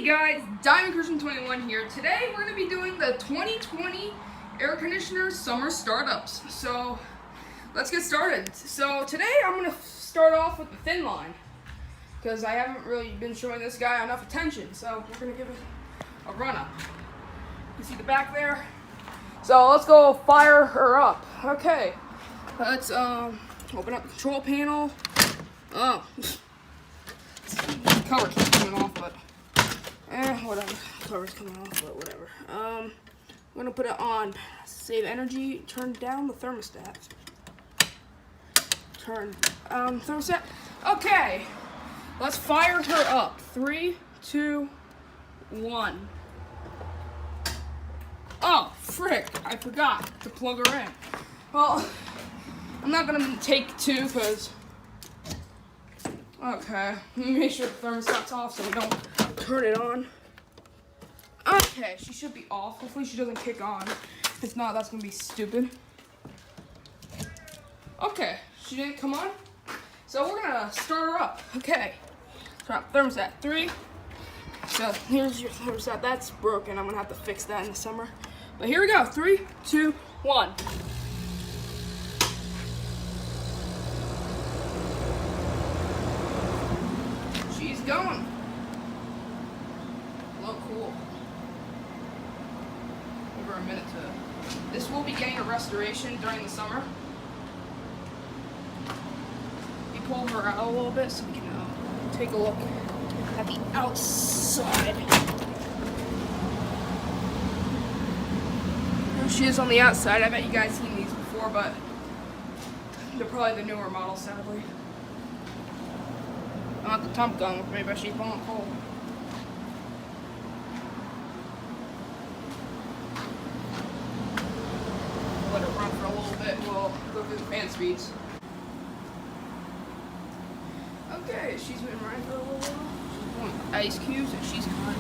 Hey guys, Diamond Christian 21 here. Today we're going to be doing the 2020 air conditioner summer startups. So let's get started. So today I'm going to start off with the thin line because I haven't really been showing this guy enough attention. So we're going to give it a run up. You see the back there? So let's go fire her up. Okay, let's open up the control panel. Oh, cover keeps coming off, but whatever. Cover's coming off, but whatever. I'm gonna put it on save energy. Turn down the thermostat. Turn thermostat. Okay, let's fire her up. 3, 2, 1. Oh, frick! I forgot to plug her in. Well, I'm not gonna take 2 because. Okay, let me make sure the thermostat's off so we don't turn it on. Okay, she should be off. Hopefully she doesn't kick on. If not, that's gonna be stupid. Okay, she didn't come on. So we're gonna start her up. Okay, turn up thermostat 3. So here's your thermostat. That's broken. I'm gonna have to fix that in the summer. But here we go. 3, 2, 1. Going. Look cool. Over a minute to. This will be getting a restoration during the summer. We pull her out a little bit so we can take a look at the outside. There she is on the outside. I bet you guys seen these before, but they're probably the newer models, sadly. I want the Tom gun with me, but she's going cold. Let her run for a little bit. We'll go through the fan speeds. Okay, she's been running for a little while. She's going ice cubes, and she's gone.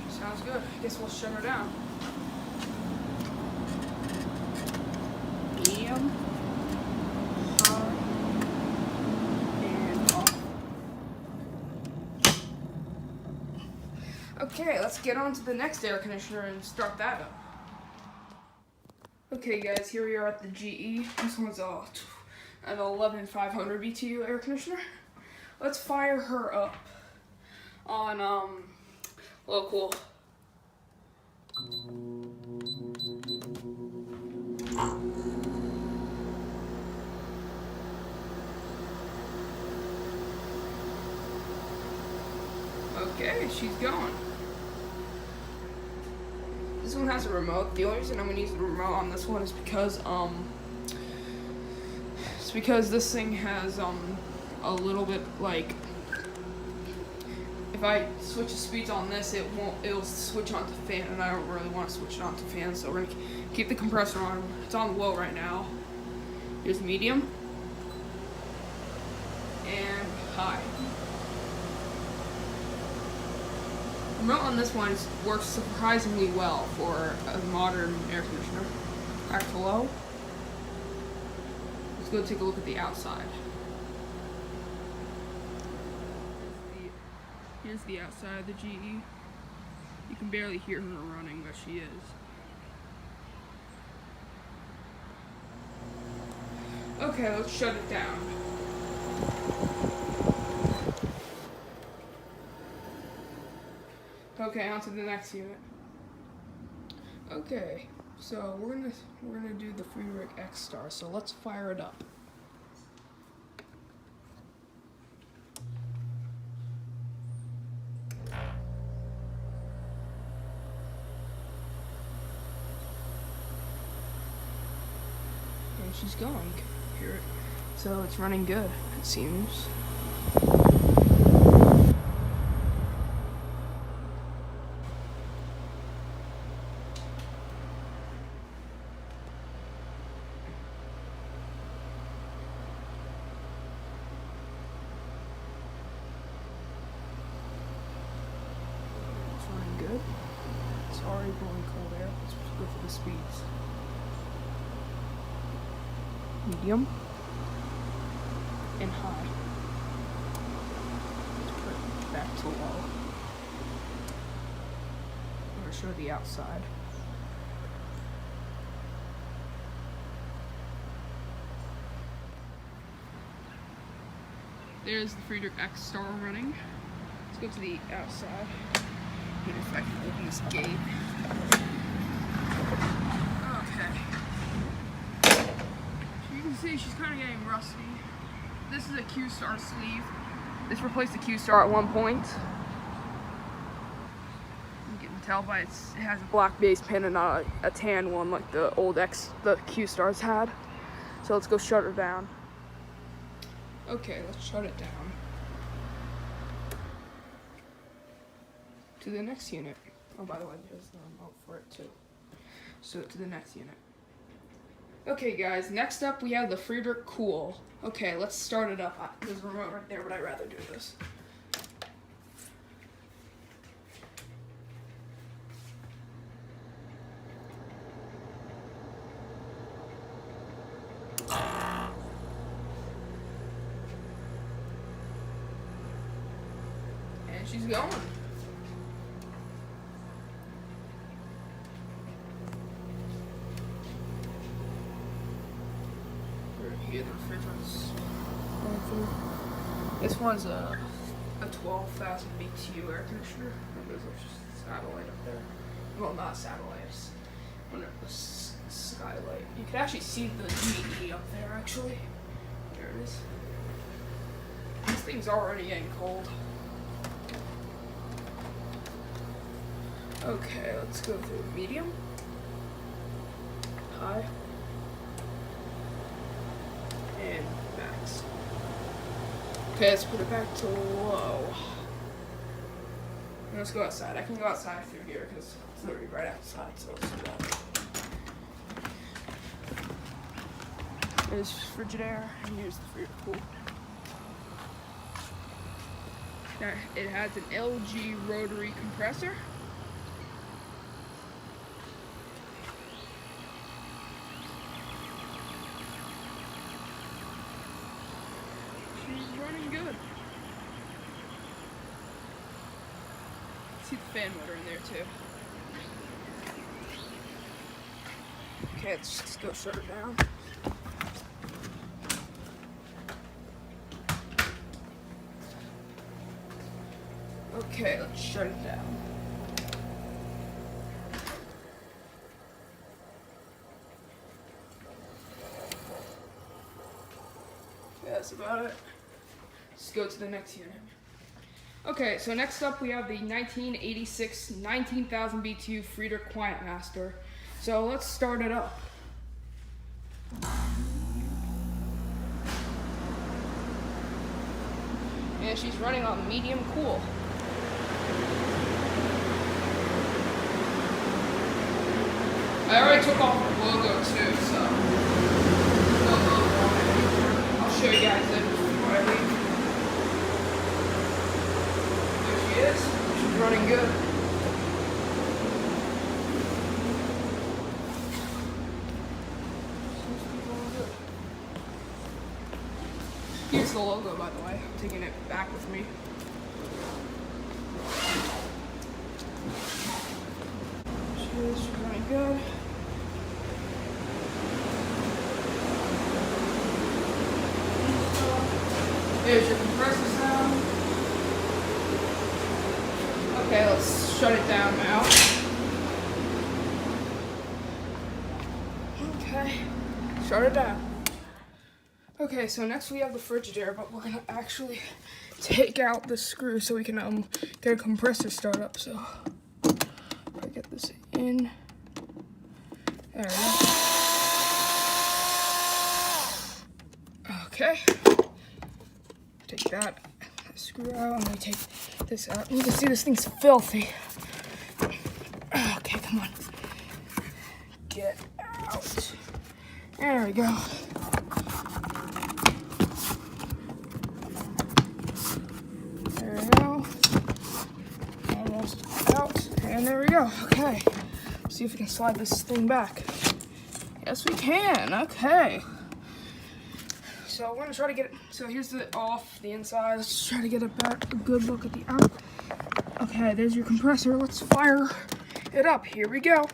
Sounds good. I guess we'll shut her down. Medium. Okay, let's get on to the next air conditioner and start that up. Okay guys, here we are at the GE. This one's an 11500 BTU air conditioner. Let's fire her up on local. Okay, she's going. This one has a remote. The only reason I'm gonna use the remote on this one is because this thing has a little bit like if I switch the speeds on this, it'll switch on to fan, and I don't really want to switch it on to fan, so we're gonna keep the compressor on. It's on low right now. Here's medium and high. The remote on this one works surprisingly well for a modern air conditioner. Back to low. Let's go take a look at the outside. Here's the outside of the GE. You can barely hear her running, but she is. Okay, let's shut it down. Okay, on to the next unit. Okay, so we're gonna do the Friedrich X Star. So let's fire it up. And she's going. Hear it. So it's running good, it seems. Good. It's already blowing cold air. Let's go for the speeds. Medium and high. below. I'm going to show the outside. There's the Friedrich X Star running. Let's go to the outside. Maybe if I can open this gate. Okay. You can see she's kind of getting rusty. This is a Q Star sleeve. This replaced the Q Star at one point. You can tell by it has a black base pin and not a tan one like the Q Stars had. So let's go shut her down. Okay, let's shut it down. To the next unit. Oh, by the way, there's the remote for it too. So to the next unit. Okay, guys, next up we have the Friedrich Kuhl. Okay, let's start it up. There's a remote right there, but I'd rather do this. And she's going. Here the refrigerant's going through. This one's a 12,000 BTU air conditioner. There's just a satellite up there. Well, not satellites. A skylight. You can actually see the GE up there, actually. There it is. This thing's already getting cold. Okay, let's go through medium, high, and max. Okay, let's put it back to low. And let's go outside. I can go outside through here because it's literally right outside, so let's do that. There's Frigidaire, and here's the Friedrich Kuhl. Now, it has an LG rotary compressor. She's running good. See the fan motor in there too. Okay, let's just go shut her down. Okay, let's shut it down. Yeah, that's about it. Let's go to the next unit. Okay, so next up we have the 1986 19,000 BTU Friedrich Quietmaster. So let's start it up. And she's running on medium cool. I already took off the logo too, so no logo on it. I'll show you guys it before I leave. There she is. She's running good. Here's the logo, by the way. I'm taking it back with me. She's running good. There's your compressor sound. Okay, let's shut it down now. Okay, shut it down. Okay, so next we have the Frigidaire, but we're gonna actually take out the screw so we can get a compressor start up. So I get this in. There we go. Okay. Take that screw out and we take this out. You can see this thing's filthy. Okay, come on. Get out. There we go. There we go. Almost out. And there we go. Okay. Let's see if we can slide this thing back. Yes, we can. Okay. so we're gonna try to get it. So here's the off the inside. Let's try to get a good look at the out. Okay, there's your compressor. Let's fire it up. Here we go.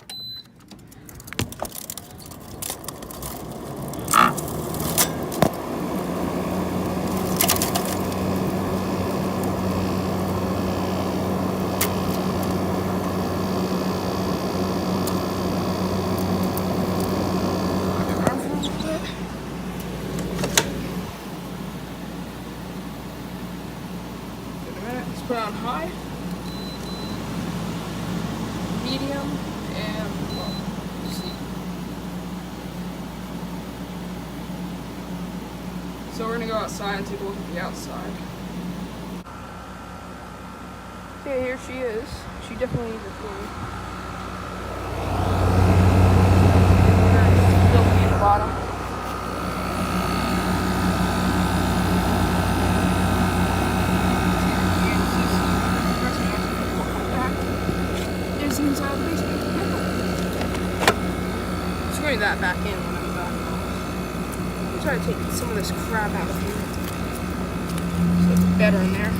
Let's put it on high, medium, and low. See. So we're gonna go outside and take a look at the outside. Yeah, here she is. She definitely needs a clean. Filthy at the bottom. Inside the basement. Screwing that back in when I'm done. I'll try to take some of this crap out of here. So it's better in there.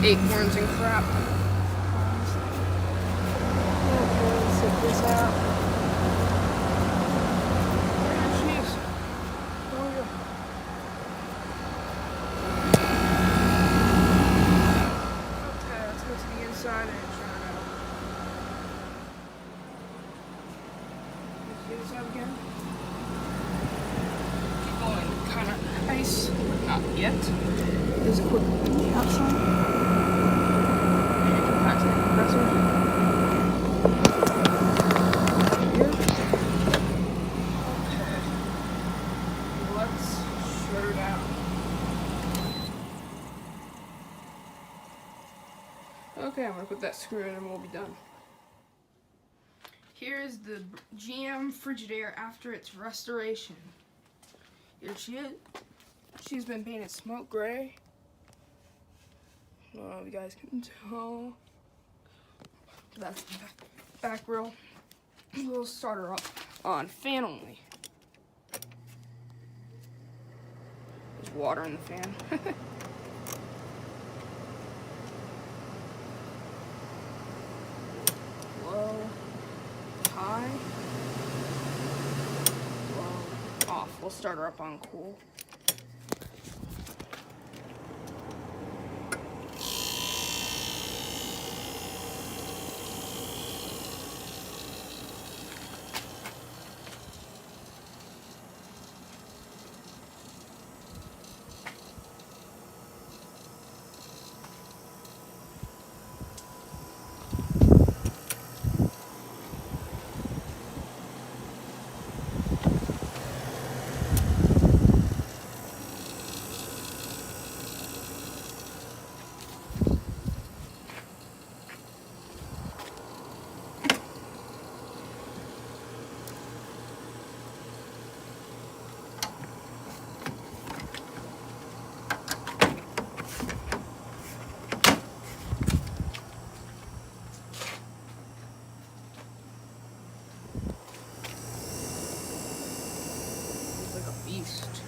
Acorns and crap. Okay, let's take this out. There she is. There we go. Okay, let's go to the inside and this out again. Keep going kind of nice, but not yet. There's a quick look at the outside. And back to the compressor. Here. Okay. Let's shut her down. Okay, I'm gonna put that screw in and we'll be done. Here's the GM Frigidaire after its restoration. Here she is. She's been painted smoke gray. I don't know if you guys can tell. That's the back grill. We'll start her up on fan only. There's water in the fan. Low. High, low, off. We'll start her up on cool. Beast.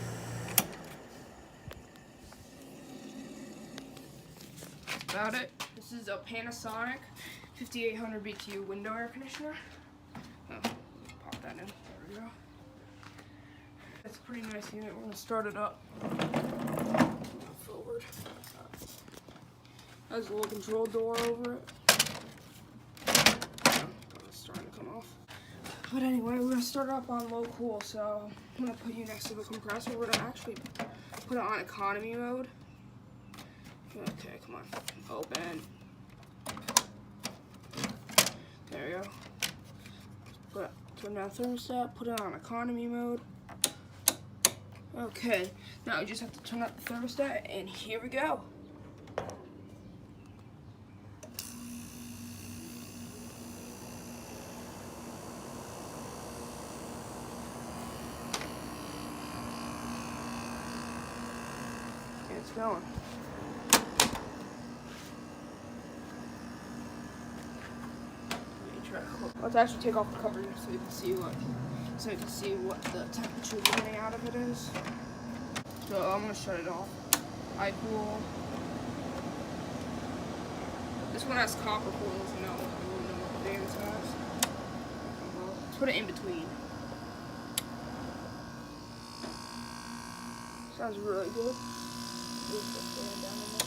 That's about it. This is a Panasonic 5800 BTU window air conditioner. Oh, pop that in. There we go. It's a pretty nice unit. We're gonna start it up. Forward. Has a little control door over it. It's starting to come off. But anyway, we're gonna start it up on low cool, so I'm gonna put you next to the compressor. We're gonna actually put it on economy mode. Okay, come on, open. There we go. Turn down thermostat, put it on economy mode. Okay, now we just have to turn up the thermostat, and here we go. It's going. Let's actually take off the cover so you can see what so you can see what the temperature getting out of it is. So I'm gonna shut it off. Cool. This one has copper coils, no aluminum like Dan's has. Let's put it in between. Sounds really good. Move the fan down in there.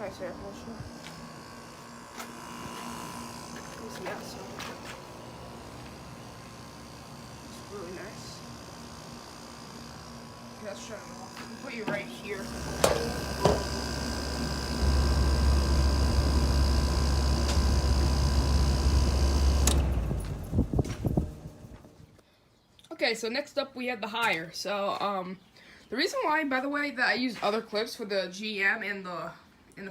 Nice air pressure. It's really nice. Okay, let's shut it off. I'll put you right here. Okay, so next up we have the higher. So the reason why, by the way, that I use other clips for the GM and the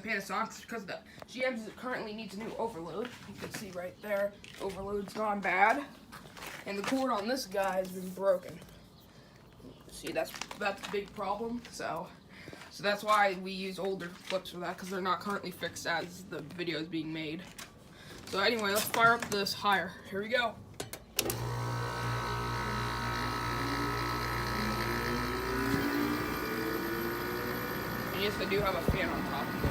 Panasonic is because the GM currently needs a new overload. You can see right there, overload's gone bad, and the cord on this guy has been broken. See, that's a big problem. So that's why we use older clips for that, because they're not currently fixed as the video is being made. So anyway, let's fire up this higher. Here we go. And yes, I do have a fan on top of it.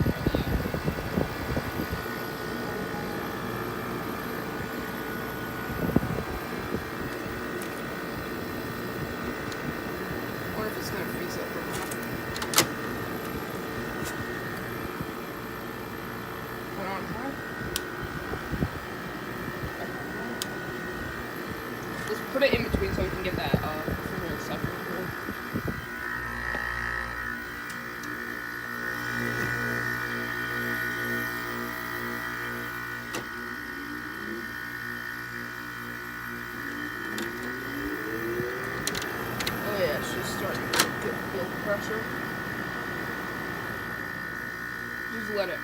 I wonder if it's gonna freeze up or not. Put on high. Let's put it in between so we can get that real sucker through. Oh yeah, she's starting to build pressure. Just let it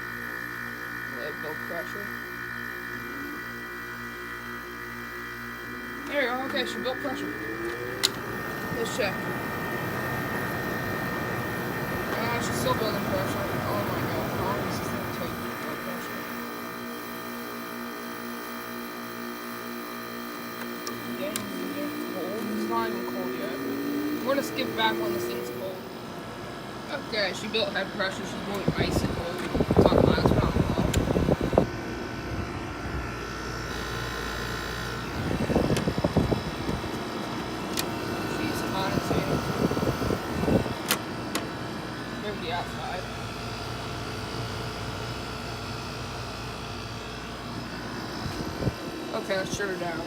build pressure. There you go. Okay, she built pressure. Let's check. She's still building pressure. Oh my god, how long is this going to take to build pressure? Getting cold. It's not even cold yet. We're going to skip back when this thing's cold. Okay, she built head pressure. She's going ice and cold. It's on high. Let's put on low. She's condensing. Maybe the outside. Okay, let's shut her down.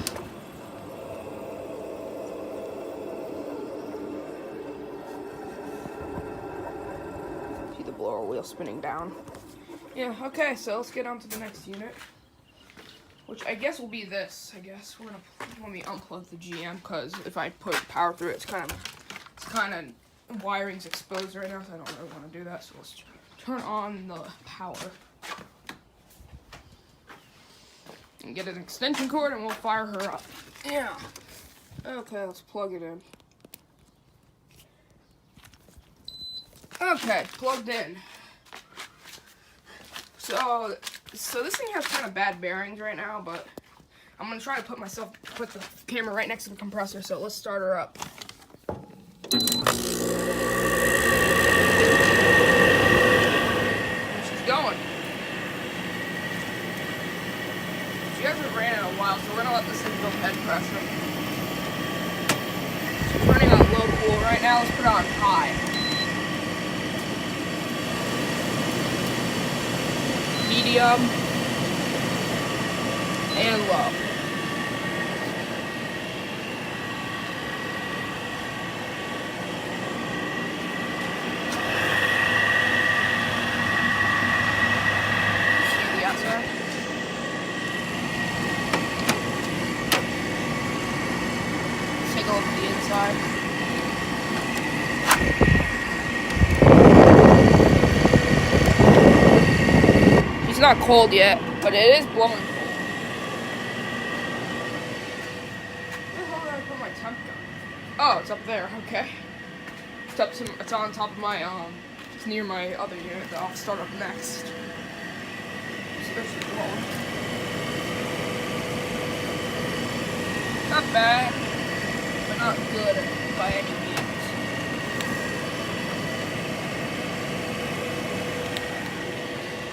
See the blower wheel spinning down. Yeah, okay, so let's get on to the next unit, which I guess will be this. I guess we're gonna let me unplug the GM, because if I put power through it, it's kind of wiring's exposed right now, so I don't really want to do that. So let's turn on the power and get an extension cord, and we'll fire her up. Yeah. Okay, let's plug it in. Okay, plugged in. So this thing has kind of bad bearings right now, but I'm gonna try to put the camera right next to the compressor. So let's start her up. And she's going. She hasn't ran in a while, so we're gonna let this thing build head pressure. She's running on low cool right now. Let's put it on high. Medium and low. See the outside? Let's take a look at the inside. It's not cold yet, but it is blowing cold. Where the hell did I put my temp gun? Oh, it's up there. Okay. It's on top of my it's near my other unit that I'll start up next. So there's the blowing. Not bad, but not good by any means.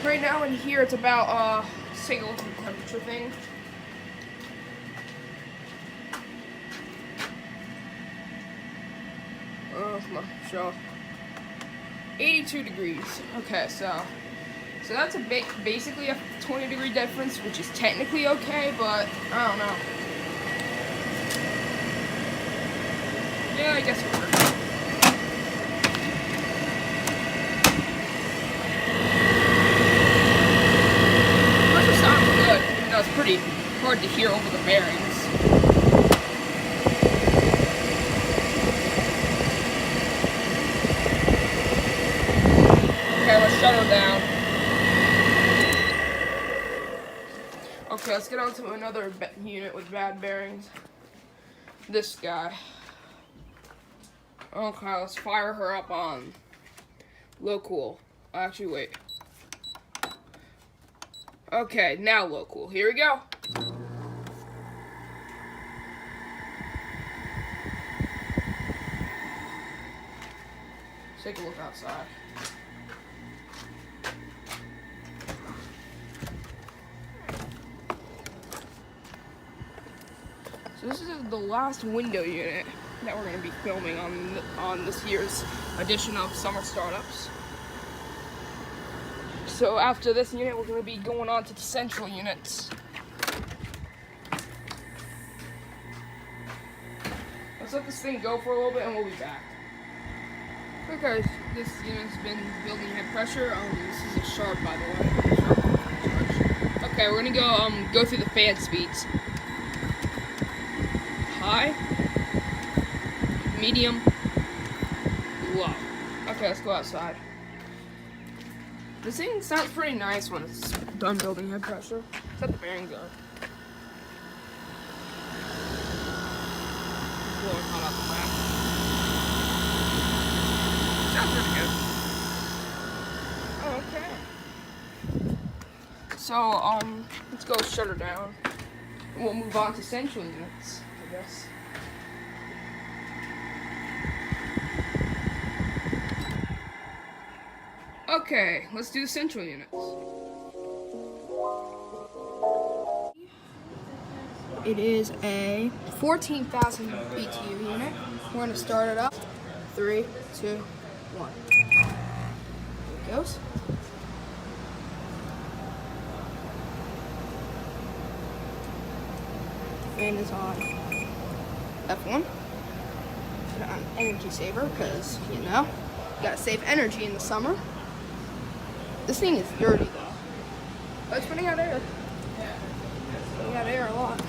Right now in here, it's about, let's take a look at the temperature thing. Come on, show. 82 degrees. Okay, so that's basically a 20-degree difference, which is technically okay, but I don't know. Yeah, I guess it works. Pressure sounds good, even though it's pretty hard to hear over the bearings. Okay, let's shut her down. Okay, let's get on to another unit with bad bearings. This guy. Okay, let's fire her up on low cool. Actually, wait. Okay, now low cool. Here we go. Let's take a look outside. So this is the last window unit that we're going to be filming on this year's edition of Summer Startups. So after this unit, we're going to be going on to the central units. Let's let this thing go for a little bit and we'll be back. Okay, this unit's been building head pressure. This is a Sharp, by the way. Okay, we're going to go through the fan speeds. High, medium, low. Okay, let's go outside. This thing sounds pretty nice when it's done building head pressure. Let's let the bearing go. Blowing hot out the back. Sounds pretty good. Okay. So, let's go shut her down. We'll move on to central units, I guess. Okay, let's do the central units. It is a 14,000 BTU unit. We're going to start it up. 3, 2, 1. There it goes. Fan is on F1. Put it on energy saver because, you know, you gotta save energy in the summer. This thing is dirty though. But it's putting out air. Putting out air a lot.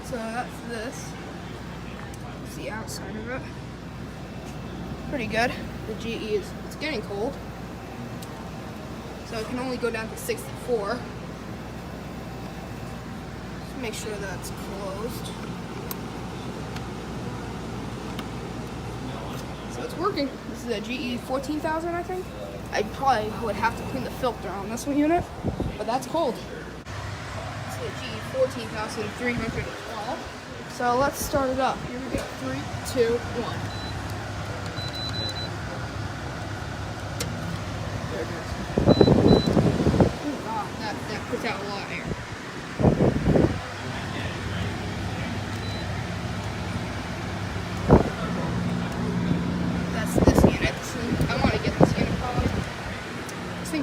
So that's this. That's the outside of it. Pretty good. The GE it's getting cold. So it can only go down to 64. Make sure that's closed. So it's working. This is a GE 14,000, I think. I probably would have to clean the filter on this one unit, but that's cold. This is a GE 14,312. So let's start it up. Here we go. 3, 2, 1. There it goes. Oh god, that puts out a lot of air.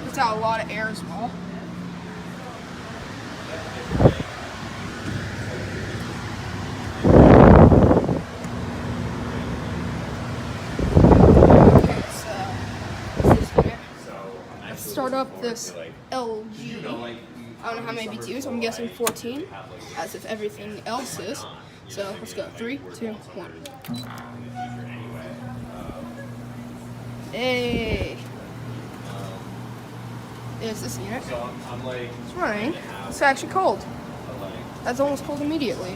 Puts out a lot of air as well. Okay, so this unit. Let's start up this LG. I don't know how many BTUs. I'm guessing 14, as if everything else is. So let's go. 3, 2, 1. Hey. There's this unit. It's running. It's actually cold. That's almost cold immediately.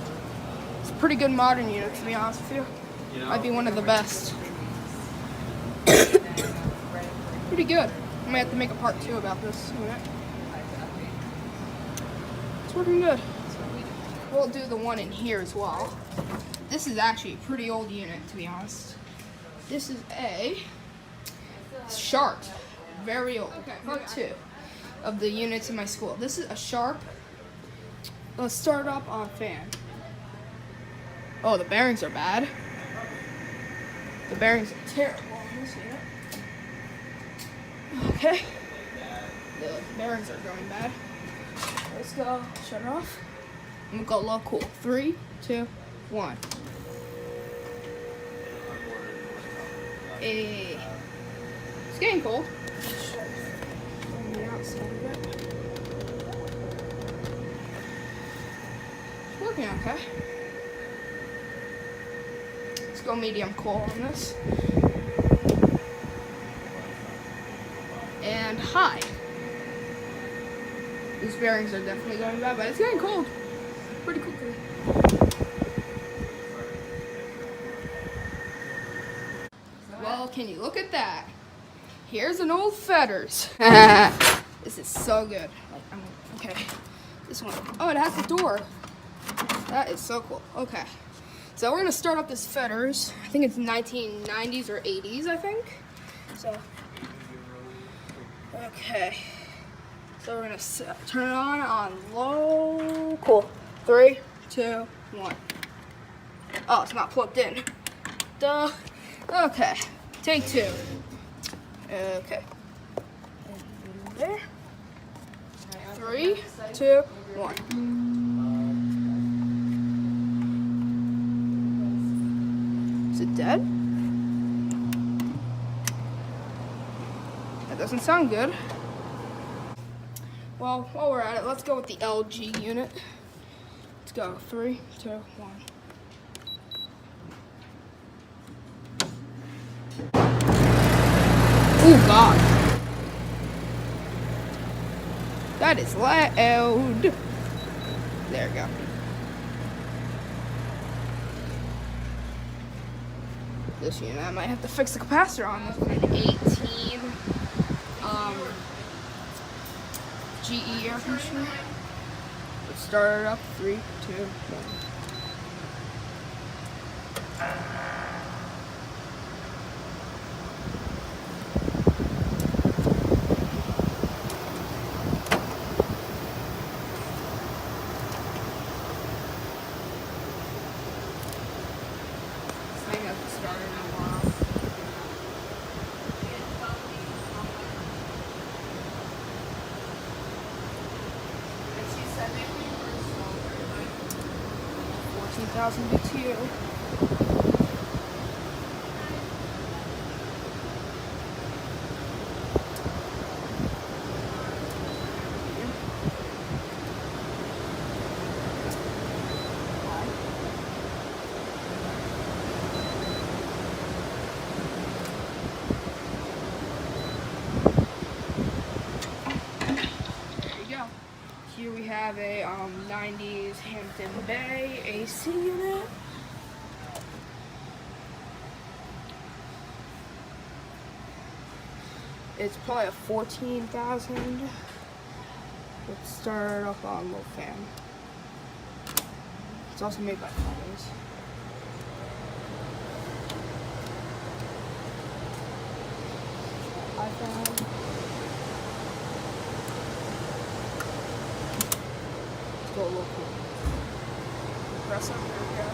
It's a pretty good modern unit, to be honest with you. Might be one of the best. Pretty good. I might have to make a part 2 about this unit. It's It's working good. We'll do the one in here as well. This is actually a pretty old unit, to be honest. This is a Sharp, very old. Okay, part 2 of the units in my school. This is a Sharp. Let's start up on fan. Oh, the bearings are bad. The bearings are terrible on this unit. Okay. The bearings are going bad. Let's go. Shut it off. I'm gonna go low cool. 3, 2, 1. Hey. It's getting cold. On the outside of it. It's working okay. Let's go medium cool on this. And high. These bearings are definitely going bad, but it's getting cold pretty quickly. Well, can you look at that? Here's an old Fetters. This is so good. Okay, this one. Oh, it has a door. That is so cool. Okay, so we're gonna start up this Fetters. I think it's 1990s or 80s, I think. So, okay. So we're gonna turn it on low. Cool. 3, 2, 1. Oh, it's not plugged in. Duh. Okay. Take 2. Okay. There. 3, 2, 1. Is it dead? That doesn't sound good. Well, while we're at it, let's go with the LG unit. Let's go. 3, 2, 1. Oh God. That is loud. There we go. This unit, I might have to fix the capacitor on this. An 18 GE air conditioner. Let's start it up. 3, 2, 1. $14,000 BTU. Here we have a 90s Hampton Bay AC unit. It's probably a 14,000. Let's start off on low fan. It's also made by Cummins. iPhone. Go local. Press up, there we go.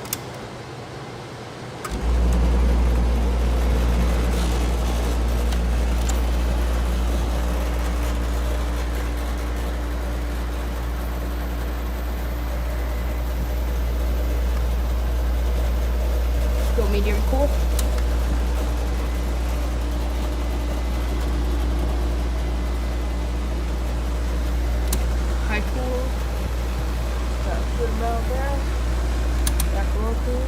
Go medium cool. High cool. Good amount there. Back real cool.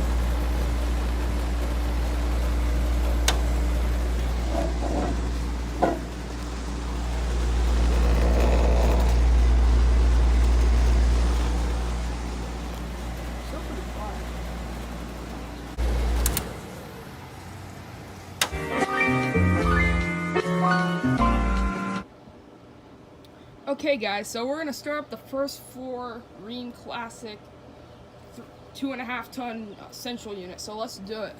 Okay guys, so we're gonna start up the first floor Rheem Classic 2.5 ton central unit, so let's do it.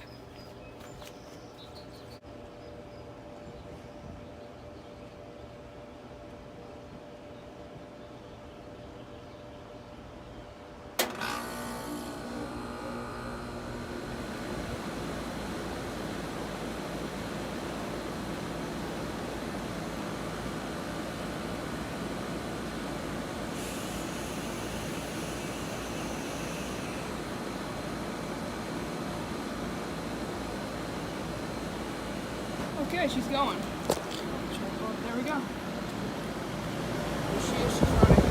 Okay, she's going. There we go. There she is, she's running.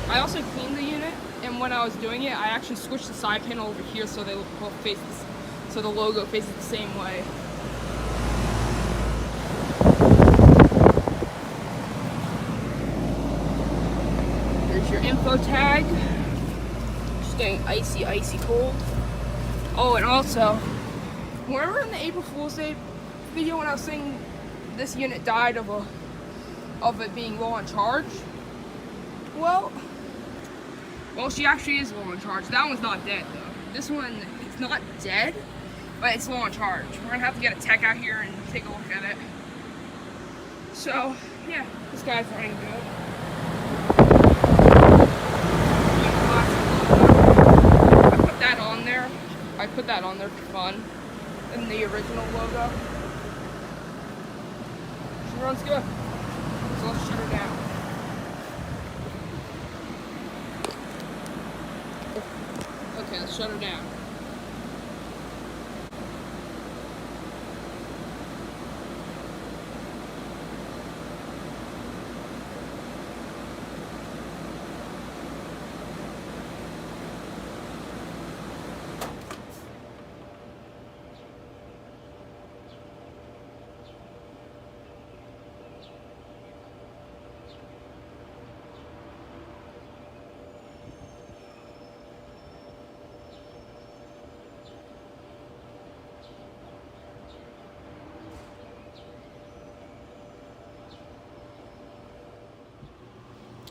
I also cleaned the unit, and when I was doing it, I actually switched the side panel over here so they both face so the logo faces the same way. There's your info tag. Just getting icy cold. Oh, and also, remember in the April Fool's Day video when I was saying this unit died of it being low on charge? Well, she actually is low on charge. That one's not dead though. This one is not dead, but it's low on charge. We're gonna have to get a tech out here and take a look at it. So, yeah, this guy's running good. I put that on there for fun, in the original logo. She runs good, so let's shut her down. Okay, let's shut her down.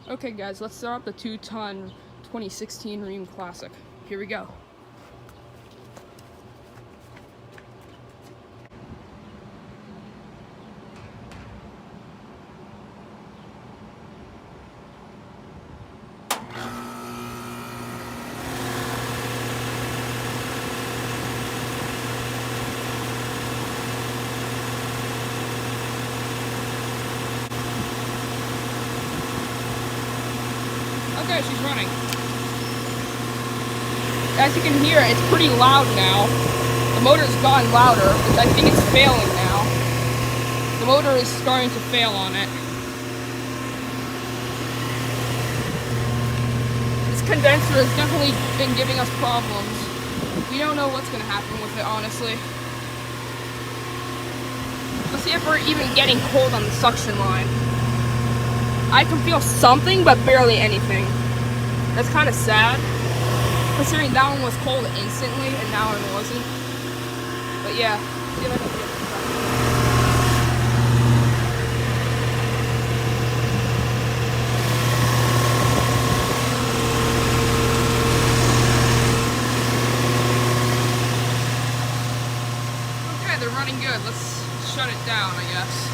Okay guys, let's start up the 2-ton 2016 Rheem Classic. Here we go. Okay, she's running. As you can hear, it's pretty loud now. The motor's gotten louder, which I think it's failing now. The motor is starting to fail on it. This condenser has definitely been giving us problems. We don't know what's going to happen with it, honestly. Let's see if we're even getting cold on the suction line. I can feel something, but barely anything. That's kind of sad, considering that one was cold instantly and now it wasn't. But yeah, see if I can get it. Okay, they're running good. Let's shut it down, I guess.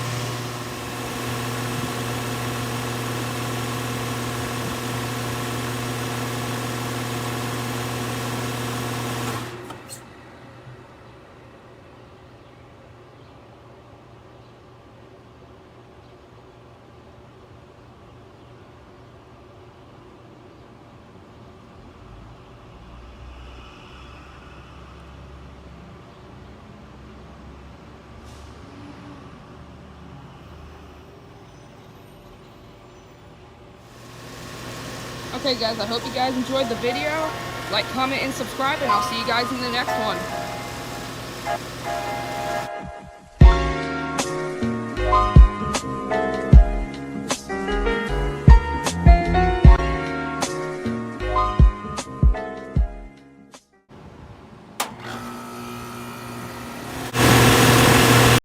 Okay guys, I hope you guys enjoyed the video. Like, comment, and subscribe, and I'll see you guys in the next one.